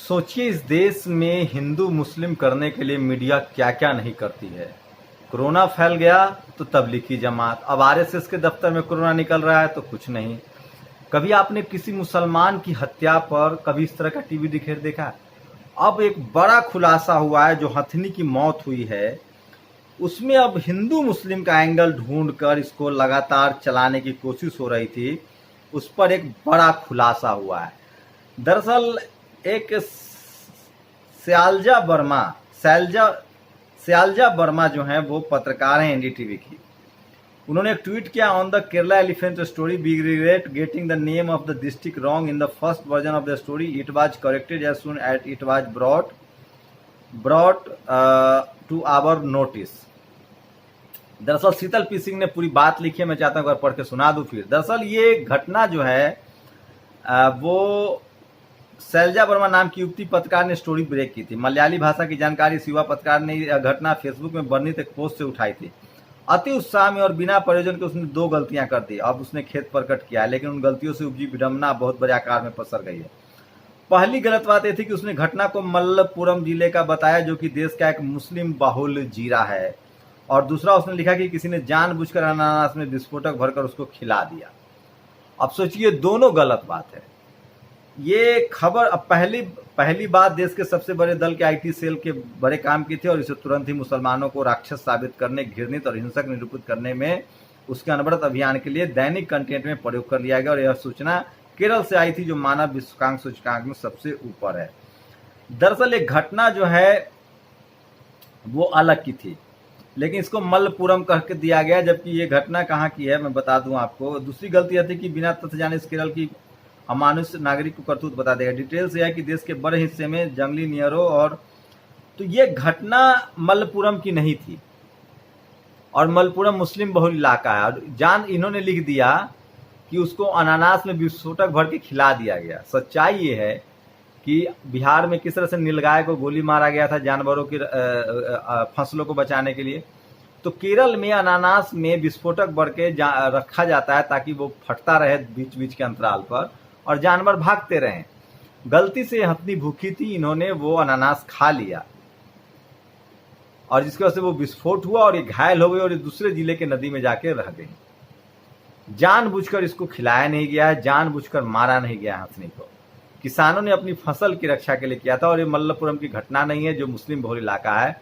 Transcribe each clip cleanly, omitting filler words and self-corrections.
सोचिए इस देश में हिंदू मुस्लिम करने के लिए मीडिया क्या क्या नहीं करती है। कोरोना फैल गया तो तबलीगी जमात, अब आरएसएस के दफ्तर में कोरोना निकल रहा है तो कुछ नहीं। कभी आपने किसी मुसलमान की हत्या पर कभी इस तरह का टीवी दिखेर देखा? अब एक बड़ा खुलासा हुआ है, जो हथनी की मौत हुई है उसमें अब हिंदू मुस्लिम का एंगल ढूंढकर इसको लगातार चलाने की कोशिश हो रही थी, उस पर एक बड़ा खुलासा हुआ है। दरअसल एक सयालजा वर्मा जो है वो पत्रकार हैं एनडीटीवी की। उन्होंने एक ट्वीट किया, on the Kerala elephant story we regret getting the name of the district wrong in the first version of the story, it was corrected as soon as it was brought to our notice. दरअसल Sheetal P Singh ने पूरी बात लिखी है, मैं चाहता हूँ पढ़ के सुना दूं फिर। दरअसल ये घटना जो है वो सैलजा वर्मा नाम की युवती पत्रकार ने स्टोरी ब्रेक की थी। मलयाली भाषा की जानकारी इस युवा पत्रकार ने यह घटना फेसबुक में वर्णित एक पोस्ट से उठाई थी। अति उत्साह में और बिना प्रयोजन के उसने 2 गलतियां कर दी। अब उसने खेद प्रकट किया है, लेकिन उन गलतियों से उपजी विडंबना बहुत बड़े आकार में पसर गई है। पहली गलत बात यह थी कि उसने घटना को मल्लपुरम जिले का बताया, जो कि देश का एक मुस्लिम बाहुल जिला है। और दूसरा, उसने लिखा कि किसी ने जानबूझकर अनानास में विस्फोटक भरकर उसको खिला दिया। अब सोचिए, दोनों गलत बात है। ये खबर अब पहली बात देश के सबसे बड़े दल के आईटी सेल के बड़े काम की थी, और इसे तुरंत ही मुसलमानों को राक्षस साबित करने, घृणित और हिंसक निरूपित करने में उसके अनवरत अभियान के लिए दैनिक कंटेंट में प्रयोग कर लिया गया। और यह सूचना केरल से आई थी, जो मानव विश्वांक सूचकांक में सबसे ऊपर है। दरअसल एक घटना जो है वो अलग की थी, लेकिन इसको मल्लपुरम करके दिया गया, जबकि ये घटना कहाँ की है मैं बता दूं आपको। दूसरी गलती यह थी कि बिना तथ्य जाने इस केरल की अमानुष नागरिक को करतूत बता देगा। डिटेल्स यह है कि देश के बड़े हिस्से में जंगली नियरों और तो ये घटना मल्लपुरम की नहीं थी, और मल्लपुरम मुस्लिम बहुल इलाका है। और इन्होंने लिख दिया कि उसको अनानास में विस्फोटक भर के खिला दिया गया। सच्चाई ये है कि बिहार में किस तरह से नीलगाय को गोली मारा गया था जानवरों की फसलों को बचाने के लिए, तो केरल में अनानास में विस्फोटक भर के रखा जाता है ताकि वो फटता रहे बीच बीच के अंतराल पर और जानवर भागते रहें। गलती से हथनी भूखी थी, इन्होंने वो अनानास खा लिया और जिसकी वजह से वो विस्फोट हुआ और ये घायल हो गई और ये दूसरे जिले के नदी में जाके रह गई। जानबूझकर इसको खिलाया नहीं गया है, जानबूझकर मारा नहीं गया हथनी को। किसानों ने अपनी फसल की रक्षा के लिए किया था, और ये मल्लपुरम की घटना नहीं है जो मुस्लिम बहुल इलाका है।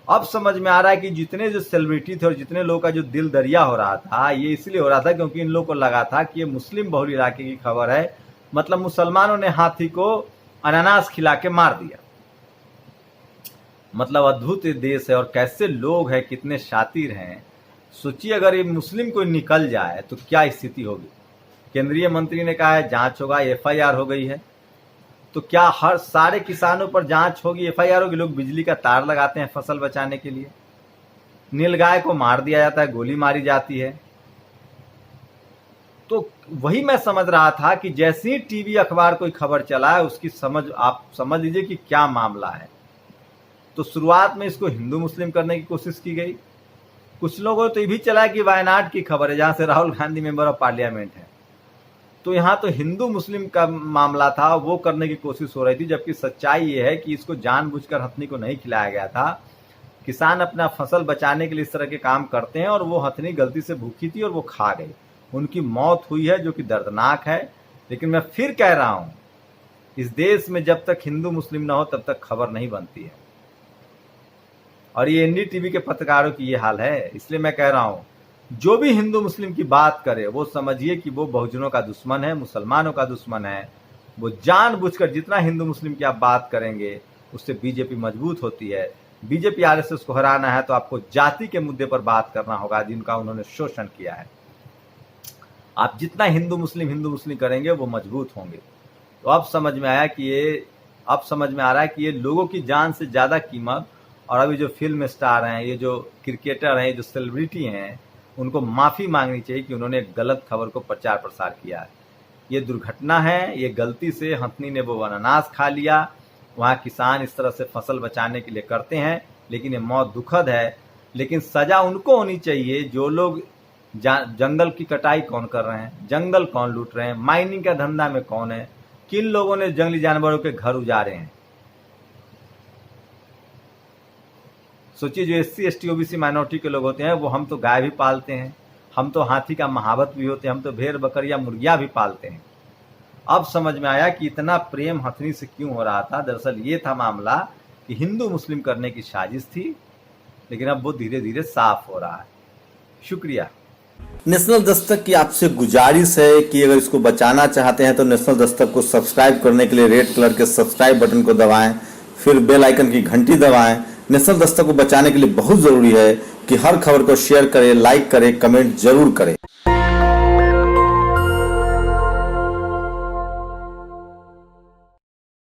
अब समझ में आ रहा है कि जितने जो सेलिब्रिटी थे और जितने लोगों का जो दिल दरिया हो रहा था, ये इसलिए हो रहा था क्योंकि इन लोगों को लगा था कि ये मुस्लिम बहुल इलाके की खबर है, मतलब मुसलमानों ने हाथी को अनानास खिला के मार दिया। मतलब अद्भुत देश है और कैसे लोग हैं, कितने शातिर हैं। सोचिए अगर ये मुस्लिम कोई निकल जाए तो क्या स्थिति होगी। केंद्रीय मंत्री ने कहा है जांच होगा, एफआईआर हो गई है, तो क्या हर सारे किसानों पर जांच होगी, एफआईआर होगी? लोग बिजली का तार लगाते हैं फसल बचाने के लिए, नीलगाय को मार दिया जाता है, गोली मारी जाती है। तो वही मैं समझ रहा था कि जैसे ही टीवी अखबार कोई खबर चला है, उसकी आप समझ लीजिए कि क्या मामला है। तो शुरुआत में इसको हिंदू मुस्लिम करने की कोशिश की गई। कुछ लोगों ने तो ये भी चला कि वायनाड की खबर है, जहां से Rahul Gandhi member of parliament है, तो यहाँ तो हिंदू मुस्लिम का मामला था, वो करने की कोशिश हो रही थी। जबकि सच्चाई ये है कि इसको जानबूझकर हथनी को नहीं खिलाया गया था। किसान अपना फसल बचाने के लिए इस तरह के काम करते हैं, और वो हथनी गलती से भूखी थी और वो खा गई, उनकी मौत हुई है, जो कि दर्दनाक है। लेकिन मैं फिर कह रहा हूं, इस देश में जब तक हिंदू मुस्लिम ना हो तब तक खबर नहीं बनती है, और ये एनडीटीवी के पत्रकारों की ये हाल है। इसलिए मैं कह रहा हूं, जो भी हिंदू मुस्लिम की बात करे वो समझिए कि वो बहुजनों का दुश्मन है, मुसलमानों का दुश्मन है। वो जानबूझकर जितना हिंदू मुस्लिम की आप बात करेंगे उससे बीजेपी मजबूत होती है। बीजेपी आरएसएस को हराना है तो आपको जाति के मुद्दे पर बात करना होगा, जिनका उन्होंने शोषण किया है। आप जितना हिंदू मुस्लिम करेंगे वो मजबूत होंगे। तो अब समझ में आ रहा है कि ये लोगों की जान से ज्यादा कीमत, और अभी जो फिल्म स्टार हैं, ये जो क्रिकेटर हैं, जो सेलिब्रिटी हैं, उनको माफी मांगनी चाहिए कि उन्होंने गलत खबर को प्रचार प्रसार किया है। ये दुर्घटना है, ये गलती से हथनी ने वो अनानास खा लिया। वहाँ किसान इस तरह से फसल बचाने के लिए करते हैं, लेकिन ये मौत दुखद है। लेकिन सजा उनको होनी चाहिए जो लोग जंगल की कटाई कौन कर रहे हैं, जंगल कौन लूट रहे हैं, माइनिंग का धंधा में कौन है, किन लोगों ने जंगली जानवरों के घर उजाड़े हैं। सोचिए, जो SC ST OBC माइनॉरिटी के लोग होते हैं वो हम तो गाय भी पालते हैं, हम तो हाथी का महावत भी होते हैं, हम तो भेड़ बकरियां मुर्गियां भी पालते हैं। अब समझ में आया कि इतना प्रेम हथनी से क्यों हो रहा था। दरअसल ये था मामला कि हिंदू मुस्लिम करने की साजिश थी, लेकिन अब वो धीरे धीरे साफ हो रहा है। शुक्रिया। नेशनल दस्तक की आपसे गुजारिश है कि अगर इसको बचाना चाहते हैं तो नेशनल दस्तक को सब्सक्राइब करने के लिए रेड कलर के सब्सक्राइब बटन को दबाएं, फिर बेल आइकन की घंटी दबाएं। नेशनल दस्तक को बचाने के लिए बहुत जरूरी है कि हर खबर को शेयर करें, लाइक करें, कमेंट जरूर करें।